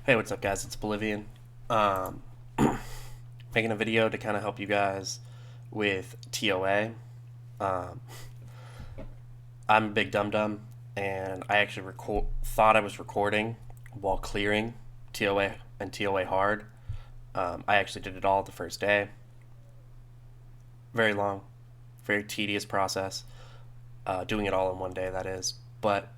Hey, what's up, guys? It's Bolivian. Um, Making a video to kind of help you guys with ToA. Um, I'm a big dum dum, and I actually thought I was recording while clearing ToA and ToA hard. I actually did it all the first day. Very long, very tedious process. Doing it all in one day, that is. But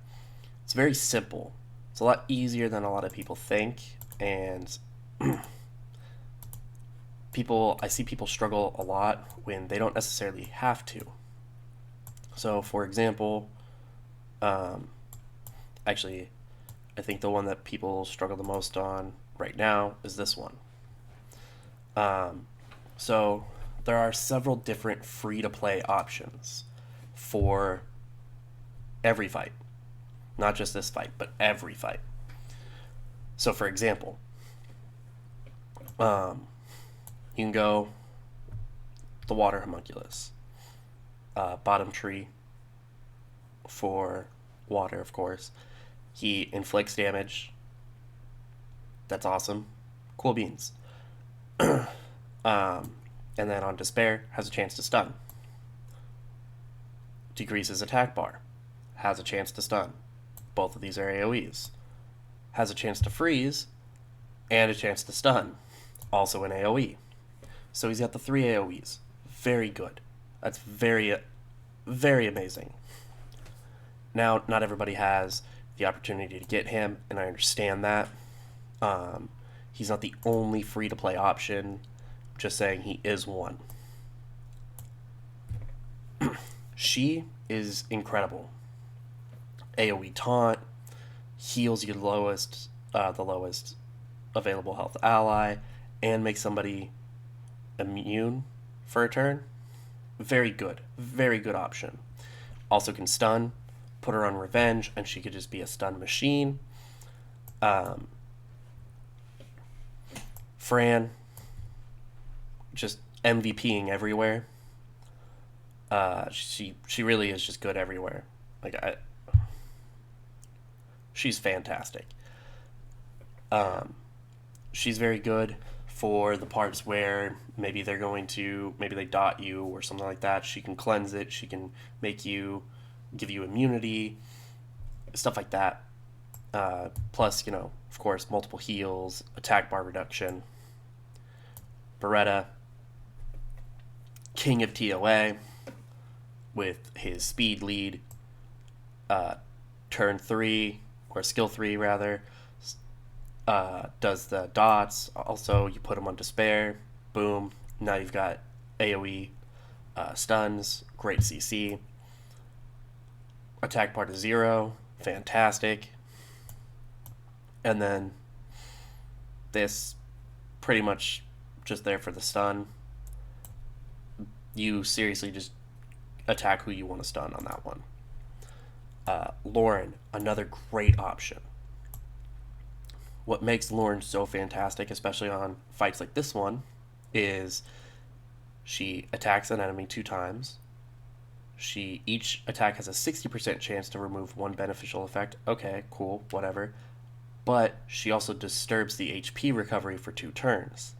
it's very simple. It's a lot easier than a lot of people think, and I see people struggle a lot when they don't necessarily have to. So, for example, um, actually, I think the one that people struggle the most on right now is this one. Um, so, there are several different free to play options for every fight, not just this fight, but every fight. So, for example, um, you can go the water homunculus, bottom tree for water, of course. He inflicts damage. That's awesome. Cool beans. And then on despair, has a chance to stun. Decreases attack bar. Has a chance to stun. Both of these are AoEs. Has a chance to freeze and a chance to stun. Also an AoE. So he's got the three AoEs. Very good. That's very amazing. Now, not everybody has the opportunity to get him, and I understand that. He's not the only free to play option, just saying he is one. She is incredible. AoE taunt, heals your the lowest available health ally, and makes somebody immune for a turn. Very good option. Also can stun, put her on revenge, and she could just be a stun machine. Um, Fran, just MVPing everywhere. She really is just good everywhere. She's fantastic. Um, she's very good for the parts where maybe they dot you or something like that. She can cleanse it. She can give you immunity, stuff like that. Plus, of course, multiple heals, attack bar reduction. Beretta, king of ToA, with his speed lead, uh, turn 3, or skill 3 rather, does the dots. Also, you put him on despair, boom, now you've got AoE stuns, great CC. Attack part is 0, fantastic. And then this, pretty much just there for the stun. You seriously just attack who you want to stun on that one. Lauren, another great option. What makes Lauren so fantastic, especially on fights like this one, is she attacks an enemy 2 times. Each attack has a 60% chance to remove one beneficial effect. Okay, cool, whatever. But she also disturbs the HP recovery for 2 turns,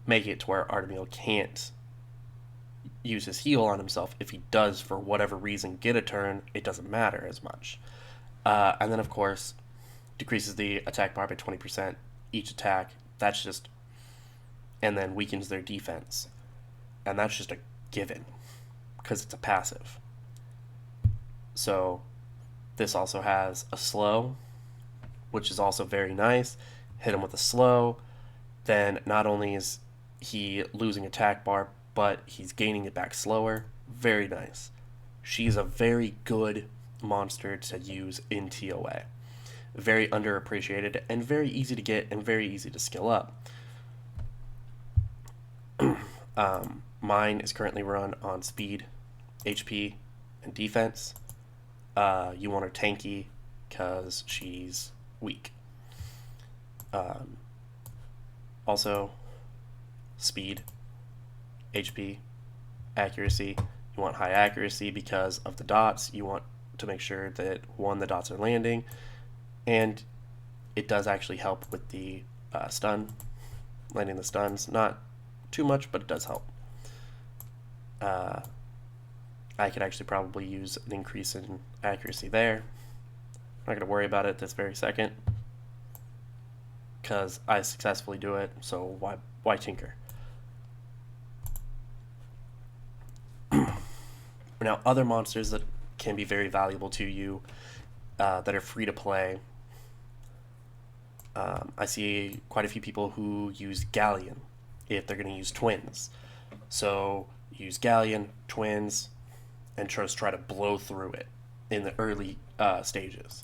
making it to where Artemil can't use his heal on himself. If he does, for whatever reason, get a turn, it doesn't matter as much. And then, of course, decreases the attack bar by 20% each attack. And then weakens their defense. And that's just a given, because it's a passive. So, this also has a slow, which is also very nice. Hit him with a slow, then not only is he losing attack bar, but he's gaining it back slower. Very nice. She's a very good monster to use in ToA. Very underappreciated and very easy to get and very easy to skill up. Mine is currently run on speed, HP, and defense. You want her tanky because she's weak. Also, speed, HP, accuracy. You want high accuracy because of the dots. You want to make sure that, one, the dots are landing, and it does actually help with the stun, landing the stuns. Not too much, but it does help. I could actually probably use an increase in accuracy there. I'm not going to worry about it this very second because I successfully do it, so why tinker? Now, other monsters that can be very valuable to you that are free to play. I see quite a few people who use Galleon if they're going to use twins. So use Galleon, twins, and just try to blow through it in the early stages.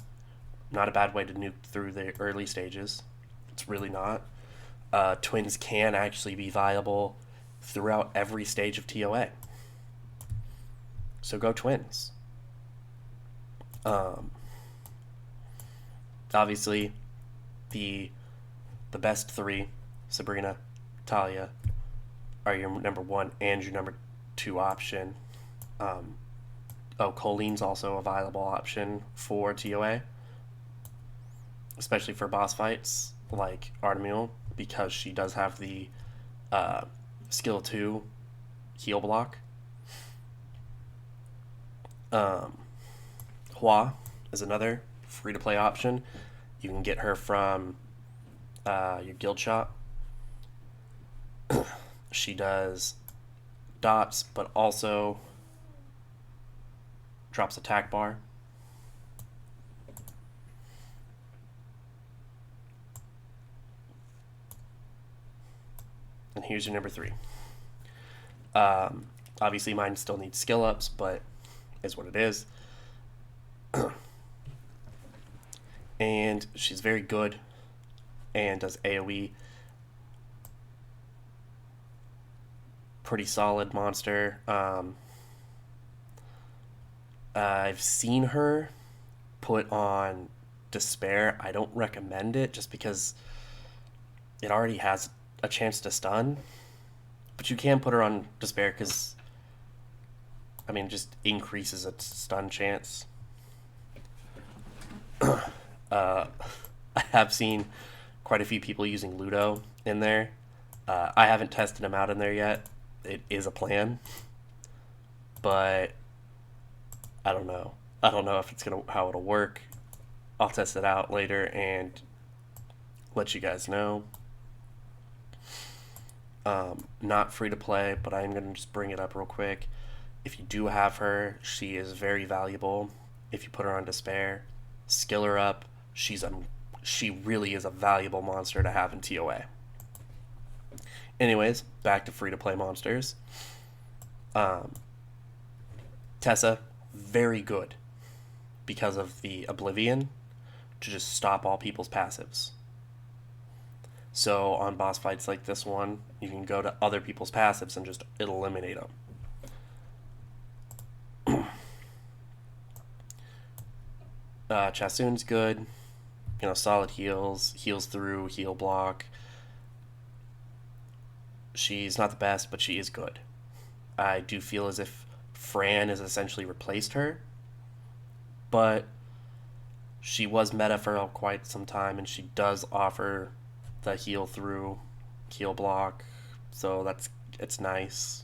Not a bad way to nuke through the early stages. It's really not. Twins can actually be viable throughout every stage of ToA. So go twins. Obviously, the best three, Sabrina, Talia, are your number one and your number two option. Colleen's also a viable option for ToA, especially for boss fights like Artemil, because she does have the skill 2 heal block. ToA is another free to play option. You can get her from your guild shop. She does dots, but also drops attack bar. And here's your number 3. Obviously mine still needs skill ups, but is what it is. And she's very good and does AoE. Pretty solid monster. I've seen her put on Despair. I don't recommend it just because it already has a chance to stun. But you can put her on Despair because, I mean, it just increases its stun chance. I have seen quite a few people using Ludo in there. I haven't tested him out in there yet. It is a plan, but I don't know. I don't know if it's how it'll work. I'll test it out later and let you guys know. Not free to play, but I'm gonna just bring it up real quick. If you do have her, she is very valuable. If you put her on Despair, skill her up. She really is a valuable monster to have in ToA. Anyways, back to free to play monsters. Tessa, very good because of the Oblivion to just stop all people's passives. So on boss fights like this one, you can go to other people's passives and just eliminate them. Chasun's good. You know, solid heals through, heal block. She's not the best, but she is good. I do feel as if Fran has essentially replaced her, but she was meta for quite some time, and she does offer the heal through, heal block, so it's nice.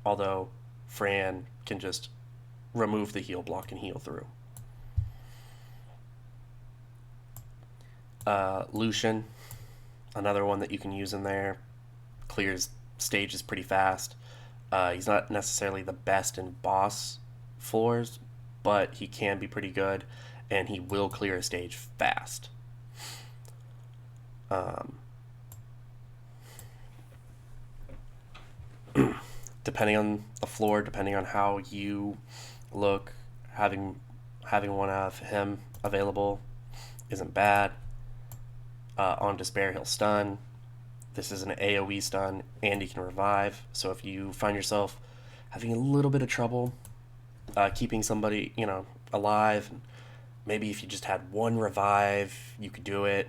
Although Fran can just remove the heal block and heal through. Lucian, another one that you can use in there, clears stages pretty fast. He's not necessarily the best in boss floors, but he can be pretty good, and he will clear a stage fast. Depending on the floor, depending on how you look, having one of him available isn't bad. On Despair, he'll stun. This is an AoE stun, and he can revive. So if you find yourself having a little bit of trouble keeping somebody, alive, maybe if you just had one revive, you could do it.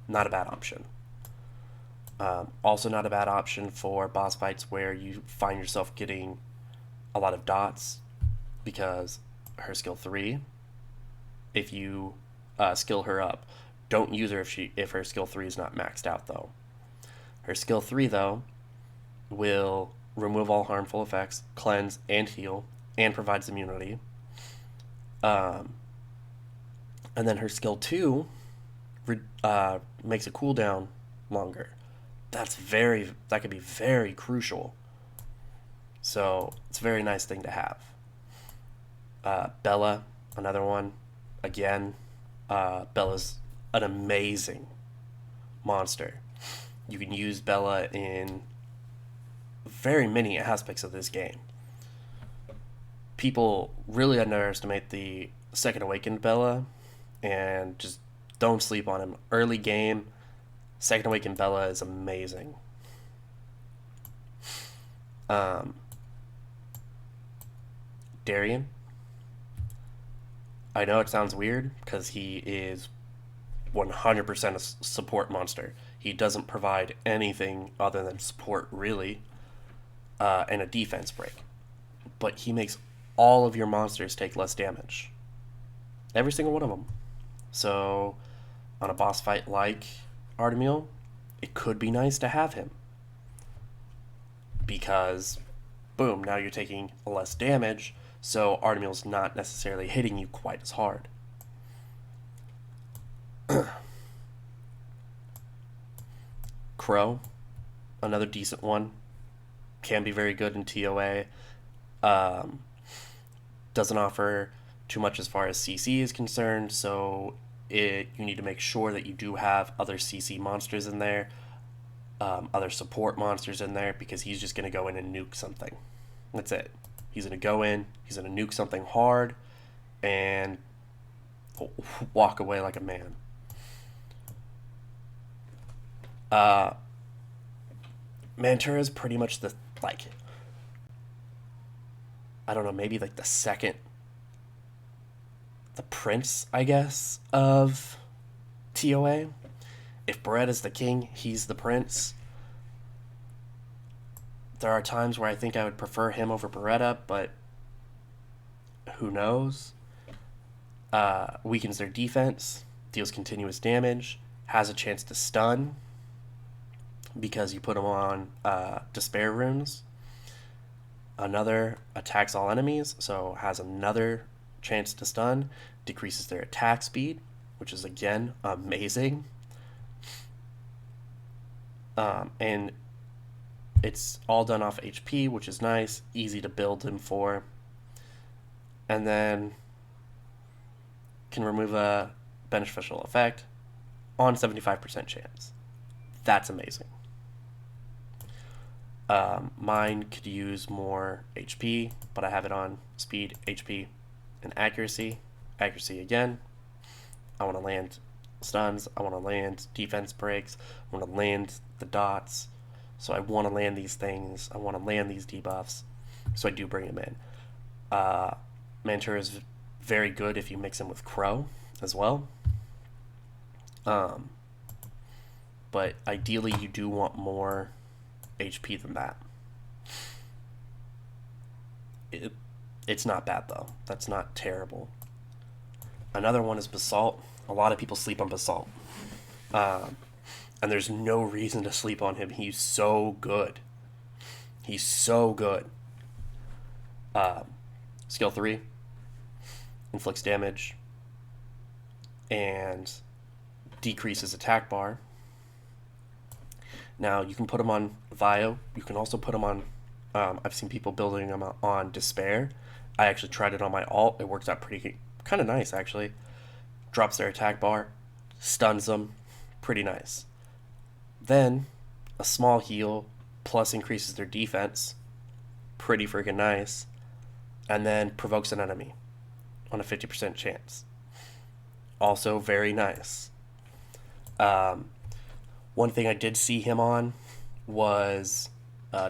Not a bad option. Also not a bad option for boss fights where you find yourself getting a lot of dots, because her skill 3, if you skill her up. Don't use her if her skill 3 is not maxed out though. Her skill 3 though will remove all harmful effects, cleanse and heal, and provides immunity. Um, and then her skill 2 makes a cooldown longer. That could be very crucial. So it's a very nice thing to have. Bella, another one. Again, Bella's an amazing monster. You can use Bella in very many aspects of this game. People really underestimate the Second Awakened Bella, and just don't sleep on him. Early game, Second Awakened Bella is amazing. Um, Darian, I know it sounds weird because he is 100% a support monster. He doesn't provide anything other than support, really, and a defense break. But he makes all of your monsters take less damage. Every single one of them. So, on a boss fight like Artemiel, it could be nice to have him. Because, boom, now you're taking less damage, so Artemiel's not necessarily hitting you quite as hard. Crow, another decent one. Can be very good in ToA. Doesn't offer too much as far as CC is concerned, so you need to make sure that you do have other CC monsters in there, other support monsters in there, because he's just going to go in and nuke something. That's it. He's going to go in, he's going to nuke something hard, and walk away like a man. Mantura is pretty much the, like, I don't know, maybe like the prince, I guess, of ToA. If Beretta's the king, he's the prince. There are times where I think I would prefer him over Beretta, but who knows? Weakens their defense, deals continuous damage, has a chance to stun because you put him on Despair runes. Another attacks all enemies, so has another chance to stun, decreases their attack speed, which is again amazing. And it's all done off HP, which is nice, easy to build him for. And then can remove a beneficial effect on 75% chance. That's amazing. Mine could use more HP, but I have it on speed, HP, and accuracy. Accuracy again. I want to land stuns. I want to land defense breaks. I want to land the dots. So I want to land these things. I want to land these debuffs. So I do bring him in. Mantura is very good if you mix him with Crow as well. But ideally you do want more HP than that. It's not bad though. That's not terrible. Another one is Basalt. A lot of people sleep on Basalt. And there's no reason to sleep on him. He's so good. He's so good. Skill 3. Inflicts damage. And decreases attack bar. Now, you can put him on Vio. You can also put him on... I've seen people building him on Despair. I actually tried it on my alt. It works out kind of nice, actually. Drops their attack bar. Stuns them. Pretty nice. Then, a small heal plus increases their defense. Pretty freaking nice. And then provokes an enemy on a 50% chance. Also very nice. One thing I did see him on was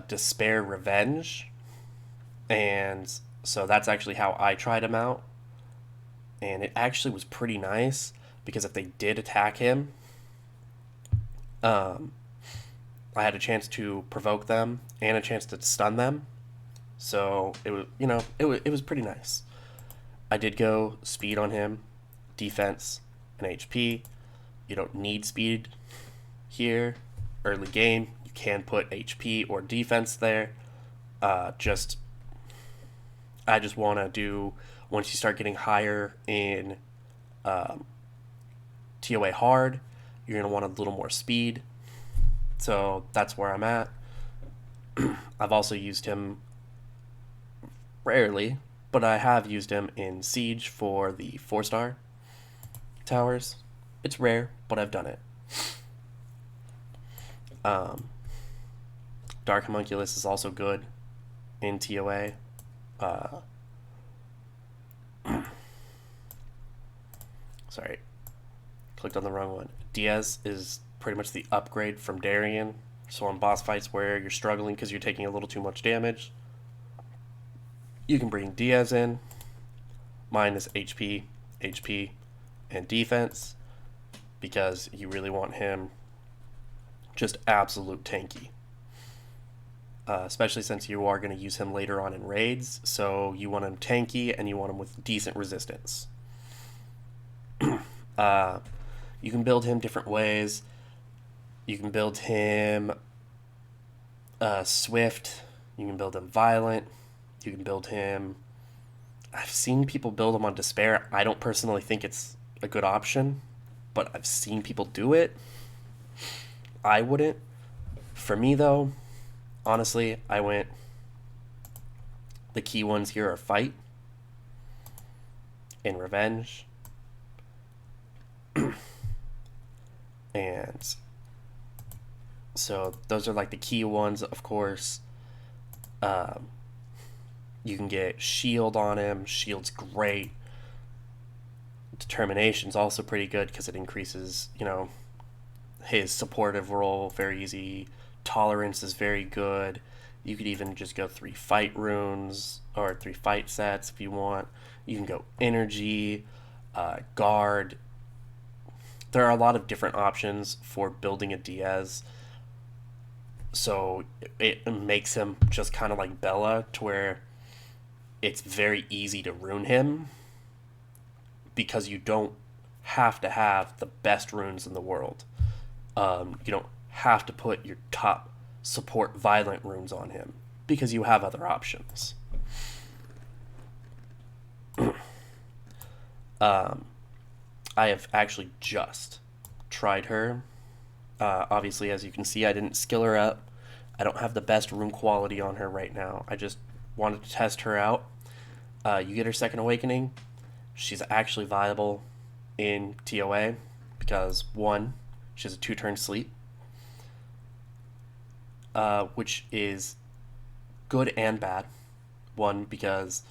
Despair Revenge. And so that's actually how I tried him out. And it actually was pretty nice because if they did attack him, I had a chance to provoke them and a chance to stun them. So it was, it was pretty nice. I did go speed on him, defense, and HP. You don't need speed here. Early game, you can put HP or defense there. Just I just want to do, once you start getting higher in ToA hard, you're going to want a little more speed. So that's where I'm at. I've also used him rarely, but I have used him in Siege for the 4-star towers. It's rare, but I've done it. Dark Homunculus is also good in ToA. Sorry, clicked on the wrong one. Diaz is pretty much the upgrade from Darien. So on boss fights where you're struggling because you're taking a little too much damage, you can bring Diaz in. Mine is HP, and defense, because you really want him just absolute tanky. Especially since you are going to use him later on in raids, so you want him tanky and you want him with decent resistance. You can build him different ways. You can build him swift. You can build him violent. You can build him... I've seen people build him on despair. I don't personally think it's a good option, but I've seen people do it. I wouldn't. For me, though, honestly, I went... The key ones here are fight and revenge. And so those are like the key ones. Of course, you can get shield on him. Shield's great. Determination's also pretty good because it increases, his supportive role very easy. Tolerance is very good. You could even just go 3 fight runes or 3 fight sets if you want. You can go energy, guard. There are a lot of different options for building a Diaz. So it makes him just kind of like Bella, to where it's very easy to ruin him because you don't have to have the best runes in the world. You don't have to put your top support violent runes on him because you have other options. I have actually just tried her. Obviously, as you can see, I didn't skill her up. I don't have the best rune quality on her right now. I just wanted to test her out. You get her second awakening. She's actually viable in ToA because, one, she has a 2-turn sleep, which is good and bad. One, because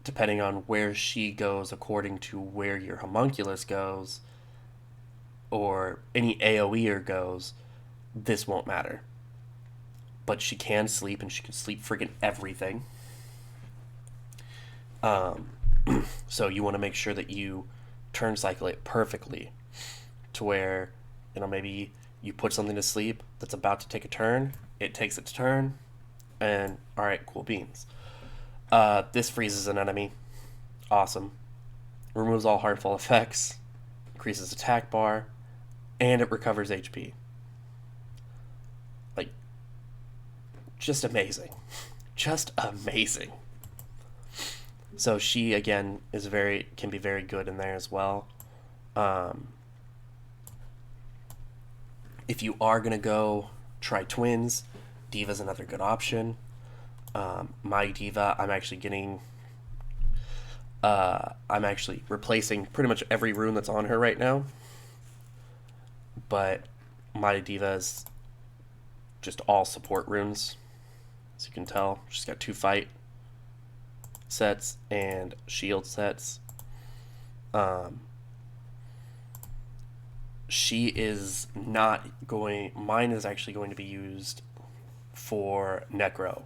depending on where she goes according to where your homunculus goes, or any AoEer goes, this won't matter. But she can sleep, and she can sleep friggin' everything. So you want to make sure that you turn cycle it perfectly to where, maybe you put something to sleep that's about to take a turn, it takes its turn, and alright, cool beans. This freezes an enemy. Awesome. Removes all harmful effects, increases attack bar, and it recovers HP. Like, just amazing. Just amazing. So she, again, can be very good in there as well. If you are going to go try twins, Diva's another good option. My Diva, I'm actually replacing pretty much every rune that's on her right now. But my Diva is just all support runes. As you can tell, she's got 2 fight sets and shield sets. She is not going... Mine is actually going to be used for Necro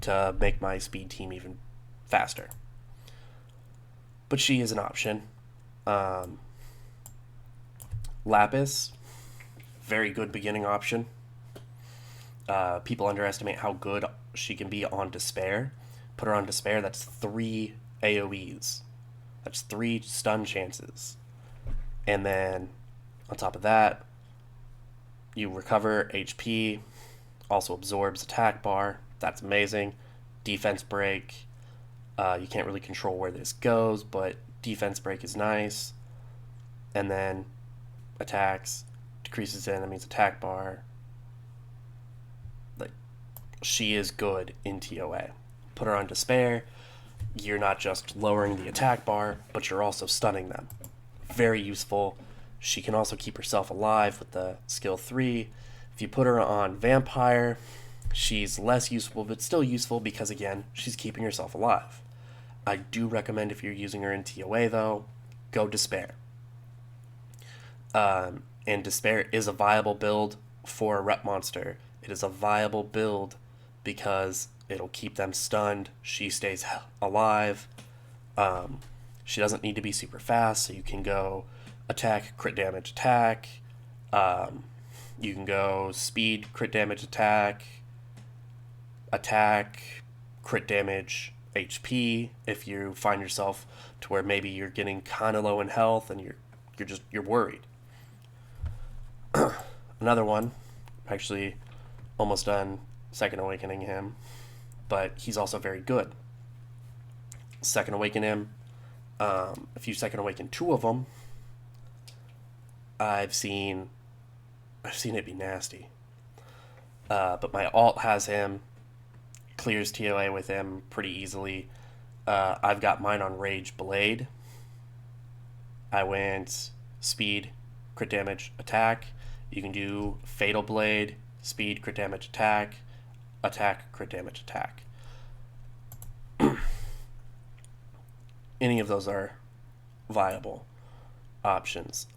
to make my speed team even faster. But she is an option. Lapis, very good beginning option. People underestimate how good she can be on Despair. Put her on Despair, that's 3 AoEs. That's 3 stun chances. And then on top of that, you recover HP, also absorbs attack bar. That's amazing. Defense break. You can't really control where this goes, but defense break is nice. And then attacks, decreases the enemy's attack bar. Like, she is good in ToA. Put her on despair. You're not just lowering the attack bar, but you're also stunning them. Very useful. She can also keep herself alive with the skill 3. If you put her on vampire, she's less useful, but still useful because, again, she's keeping herself alive. I do recommend, if you're using her in ToA, though, go despair. And despair is a viable build for a rep monster. It is a viable build because it'll keep them stunned. She stays alive. She doesn't need to be super fast, so you can go attack, crit damage, attack. You can go speed, crit damage, attack, crit damage, HP. If you find yourself to where maybe you're getting kind of low in health and you're worried. Another one, actually almost done Second Awakening him, but he's also very good. Second Awaken him. If you Second Awaken 2 of them, I've seen it be nasty. But my alt has him, clears ToA with him pretty easily. I've got mine on Rage Blade. I went speed, crit damage, attack. You can do Fatal Blade, speed, crit damage, attack, crit damage, attack. Any of those are viable options.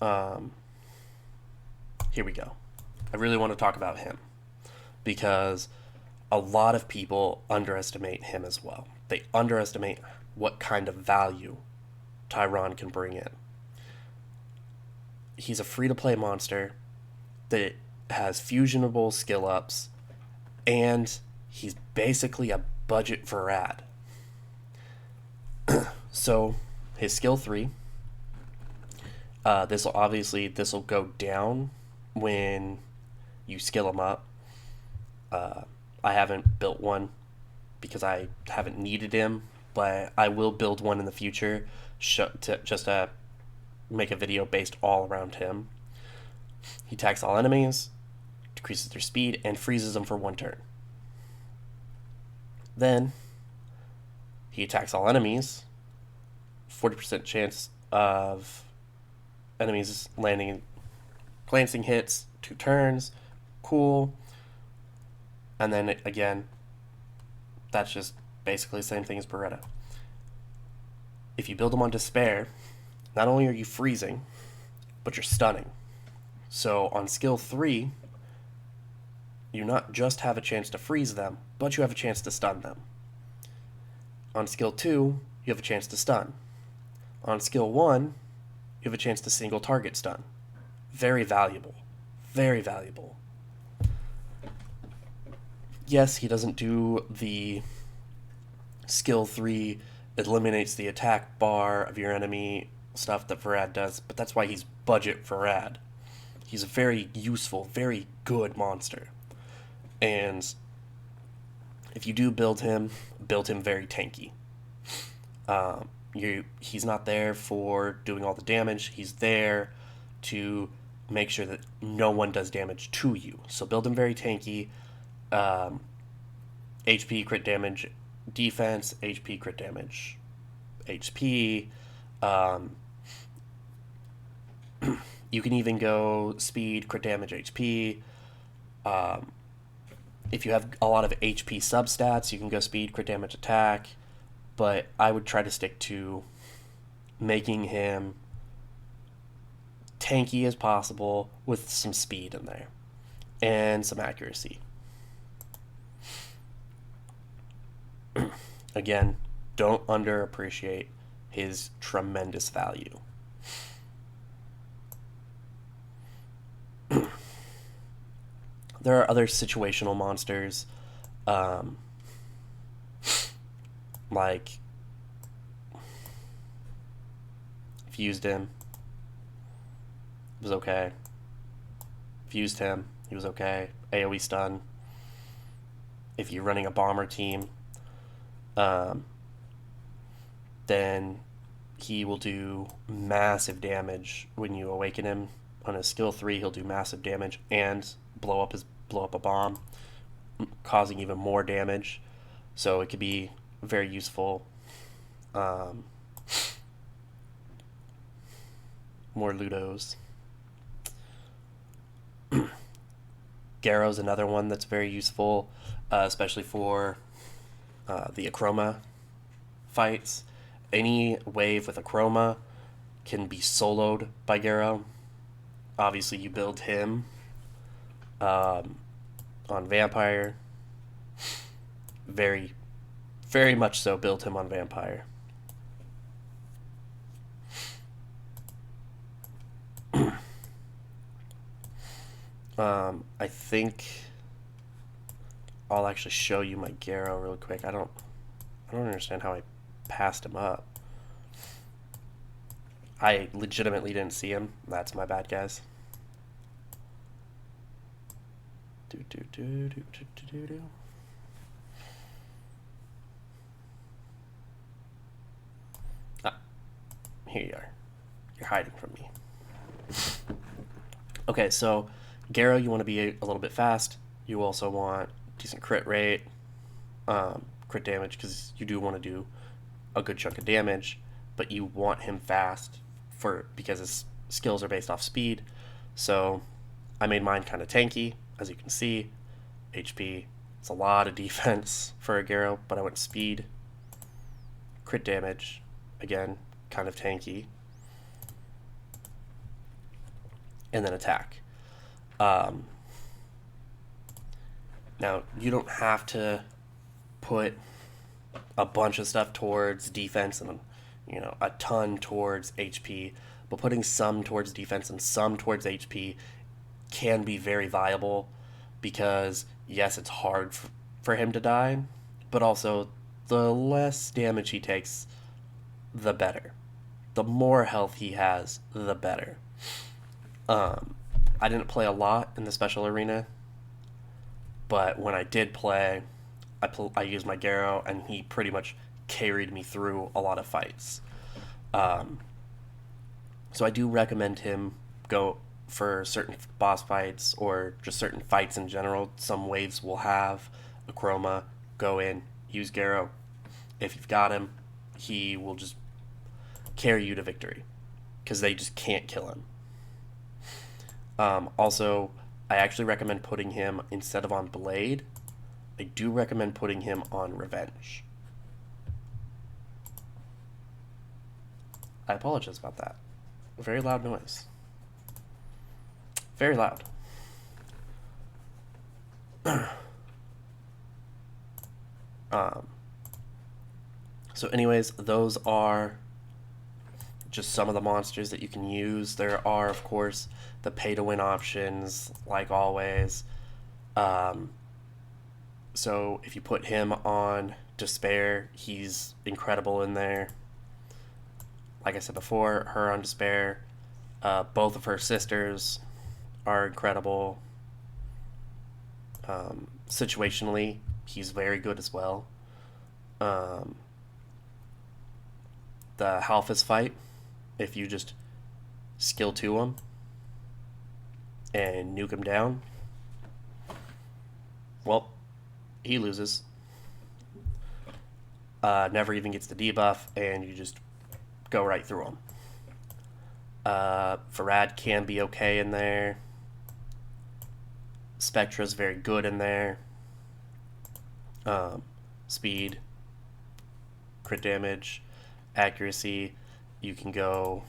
Here we go. I really want to talk about him because a lot of people underestimate him as well. They underestimate what kind of value Tyron can bring in. He's a free-to-play monster that has fusionable skill ups, and he's basically a budget Varad. So his skill 3, this will go down when you skill him up. I haven't built one because I haven't needed him, but I will build one in the future to make a video based all around him. He attacks all enemies, decreases their speed, and freezes them for 1 turn. Then he attacks all enemies, 40% chance of enemies landing glancing hits, 2 turns, cool. And then again, that's just basically the same thing as Beretta. If you build him on despair, not only are you freezing, but you're stunning. So on skill 3, you not just have a chance to freeze them, but you have a chance to stun them. On skill 2, you have a chance to stun. On skill 1, you have a chance to single target stun. Very valuable. Very valuable. Yes, he doesn't do the skill 3 eliminates the attack bar of your enemy stuff that Varad does, but that's why he's budget Varad. He's a very useful, very good monster. And if you do build him very tanky. He's not there for doing all the damage. He's there to make sure that no one does damage to you. So build him very tanky. HP, crit damage, defense, HP, crit damage, HP. You can even go speed, crit damage, HP. If you have a lot of HP substats, you can go speed, crit damage, attack. But I would try to stick to making him tanky as possible with some speed in there and some accuracy. Again, don't underappreciate his tremendous value. There are other situational monsters, like I've used him. was okay. Fused him, he was okay. AoE stun. If you're running a bomber team, um, then he will do massive damage when you awaken him. On his skill 3, he'll do massive damage and blow up a bomb, causing even more damage. So it could be very useful. Um, more Ludos. Garrow's another one that's very useful, especially for the Akroma fights. Any wave with Akroma can be soloed by Garrow. Obviously, you build him on Vampire. Very, very much so build him on Vampire. I think I'll actually show you my Garrow real quick. I don't understand how I passed him up. I legitimately didn't see him. That's my bad, guys. Ah, here you are. You're hiding from me. Okay, so Garrow, you want to be a little bit fast. You also want decent crit rate, crit damage, because you do want to do a good chunk of damage, but you want him fast because his skills are based off speed. So I made mine kind of tanky, as you can see. HP, it's a lot of defense for a Garrow, but I went speed, crit damage, again, kind of tanky, and then attack. Now, you don't have to put a bunch of stuff towards defense and a ton towards HP, but putting some towards defense and some towards HP can be very viable, because yes, it's hard for him to die, but also the less damage he takes, the better. The more health he has, the better. I didn't play a lot in the special arena, but when I did play, I used my Garrow, and he pretty much carried me through a lot of fights. So I do recommend him go for certain boss fights or just certain fights in general. Some waves will have a Chroma. Go in, use Garrow. If you've got him, he will just carry you to victory, because they just can't kill him. Also, I actually recommend putting him, instead of on Blade, I do recommend putting him on Revenge. I apologize about that. Very loud noise. Very loud. So anyways, those are just some of the monsters that you can use. There are, of course, the pay-to-win options, like always. So if you put him on Despair, he's incredible in there. Like I said before, her on Despair. Both of her sisters are incredible. Situationally, he's very good as well. The Halphus fight, if you just skill 2 him and nuke him down, well, he loses. Never even gets the debuff, and you just go right through him. Farad can be okay in there. Spectra's very good in there. Speed, crit damage, accuracy. You can go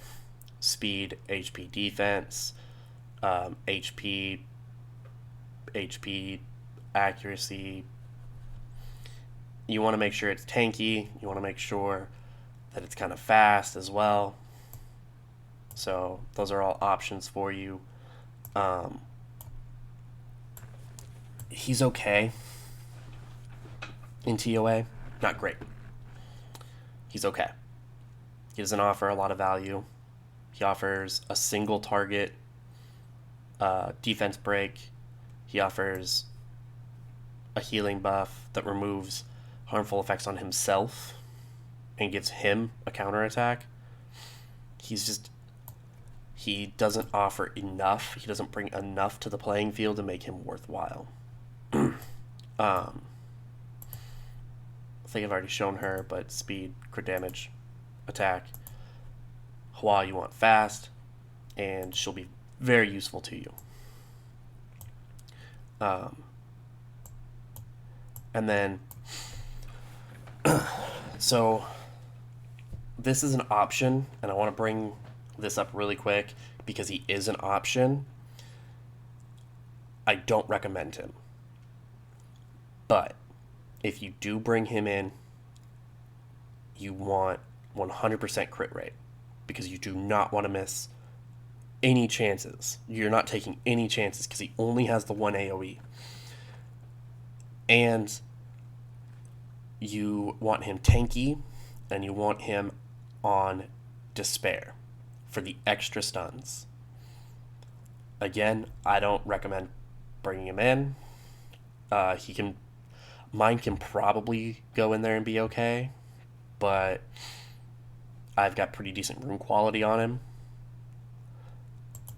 speed, HP, defense, HP, accuracy. You want to make sure it's tanky. You want to make sure that it's kind of fast as well. So those are all options for you. He's okay in ToA. Not great. He's okay. He doesn't offer a lot of value. He offers a single target defense break. He offers a healing buff that removes harmful effects on himself and gives him a counterattack. He doesn't offer enough. He doesn't bring enough to the playing field to make him worthwhile. I think I've already shown her, but speed, crit damage, attack. ToA you want fast, and she'll be very useful to you. And then, so this is an option, and I want to bring this up really quick because he is an option. I don't recommend him. But if you do bring him in, you want 100% crit rate because you do not want to miss any chances. You're not taking any chances because he only has the one AoE. And you want him tanky, and you want him on despair for the extra stuns. Again, I don't recommend bringing him in. Mine can probably go in there and be okay, but I've got pretty decent rune quality on him.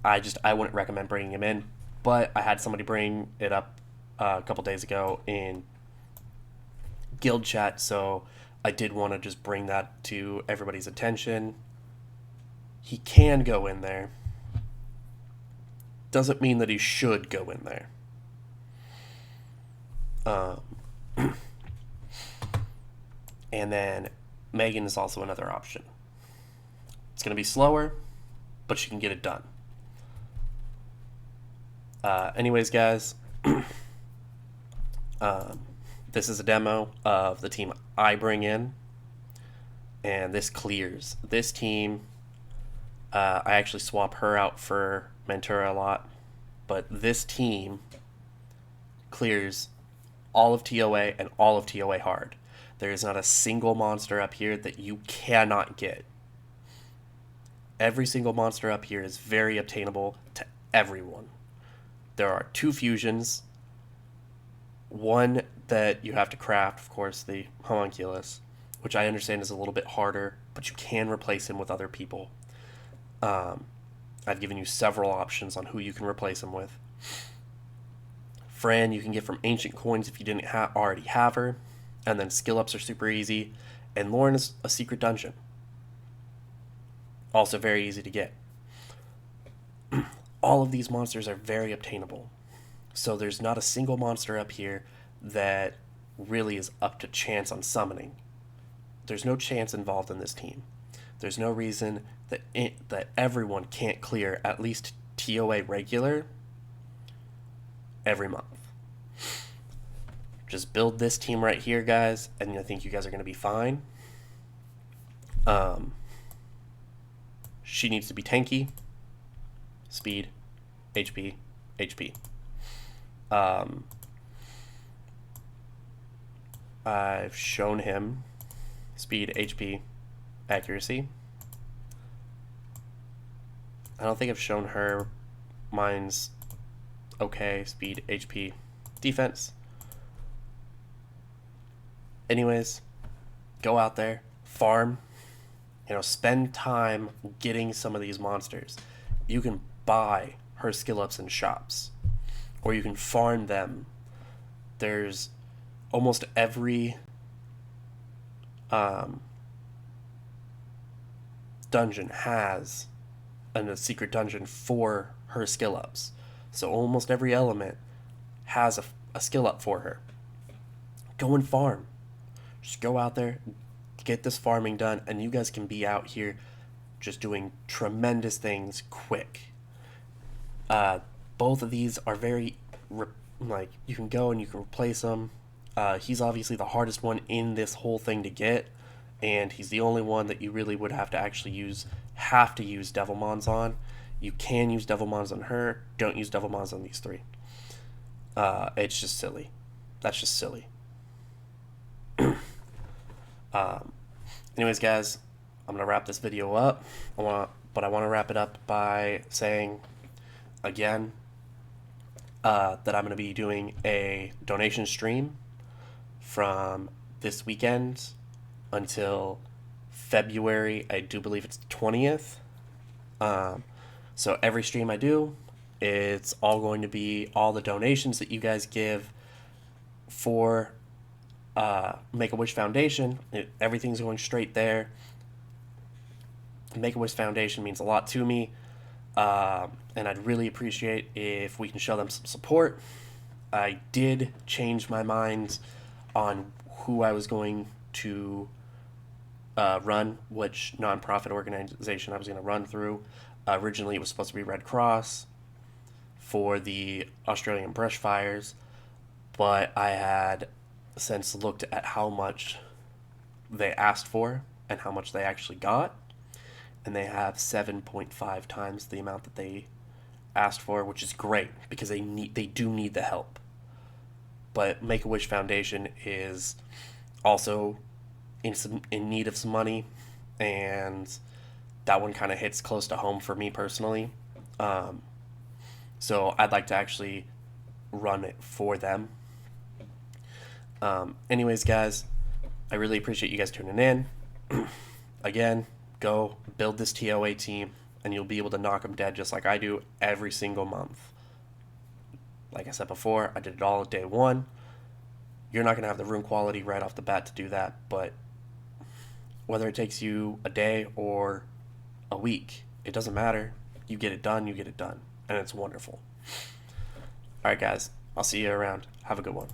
I wouldn't recommend bringing him in, but I had somebody bring it up a couple days ago in guild chat, so I did want to just bring that to everybody's attention. He can go in there. Doesn't mean that he should go in there. And then Megan is also another option. It's going to be slower, but she can get it done. Anyways, guys, this is a demo of the team I bring in, and this clears. This team, I actually swap her out for Mentura a lot, but this team clears all of ToA and all of ToA hard. There is not a single monster up here that you cannot get. Every single monster up here is very obtainable to everyone. There are 2 fusions. One that you have to craft, of course, the homunculus, which I understand is a little bit harder, but you can replace him with other people. I've given you several options on who you can replace him with. Fran you can get from ancient coins if you didn't already have her, and then skill ups are super easy, and Lauren is a secret dungeon. Also very easy to get. All of these monsters are very obtainable, so there's not a single monster up here that really is up to chance on summoning. There's no chance involved in this team. There's no reason that everyone can't clear at least ToA regular every month. Just build this team right here, guys, and I think you guys are going to be fine. She needs to be tanky, speed, HP, HP. I've shown him speed, HP, accuracy. I don't think I've shown her. Mine's okay, speed, HP, defense. Anyways, go out there, farm, spend time getting some of these monsters. You can buy her skill ups in shops, or you can farm them. There's almost every dungeon has a secret dungeon for her skill ups. So almost every element has a skill up for her. Go and farm. Just go out there, get this farming done, and you guys can be out here just doing tremendous things quick. Both of these are very, you can go and you can replace them. He's obviously the hardest one in this whole thing to get, and he's the only one that you really would have to actually use Devilmons on. You can use Devilmons on her. Don't use Devilmons on these 3. It's just silly. That's just silly. Anyways, guys, I'm gonna wrap this video up. I want to wrap it up by saying, again, that I'm going to be doing a donation stream from this weekend until February. I do believe it's the 20th. Um, so every stream I do, it's all going to be all the donations that you guys give for Make a Wish Foundation. Everything's going straight there. Make a Wish Foundation means a lot to me, and I'd really appreciate if we can show them some support. I did change my mind on who I was going to run, which nonprofit organization I was going to run through. Originally, it was supposed to be Red Cross for the Australian brush fires, but I had since looked at how much they asked for and how much they actually got, and they have 7.5 times the amount that they asked for, which is great because they do need the help. But Make a Wish Foundation is also in need of some money, and that one kind of hits close to home for me personally. So I'd like to actually run it for them. Anyways, guys, I really appreciate you guys tuning in. Again, go build this ToA team, and you'll be able to knock them dead just like I do every single month. Like I said before, I did it all day one. You're not going to have the room quality right off the bat to do that, but whether it takes you a day or a week, it doesn't matter. You get it done, and it's wonderful. All right, guys, I'll see you around. Have a good one.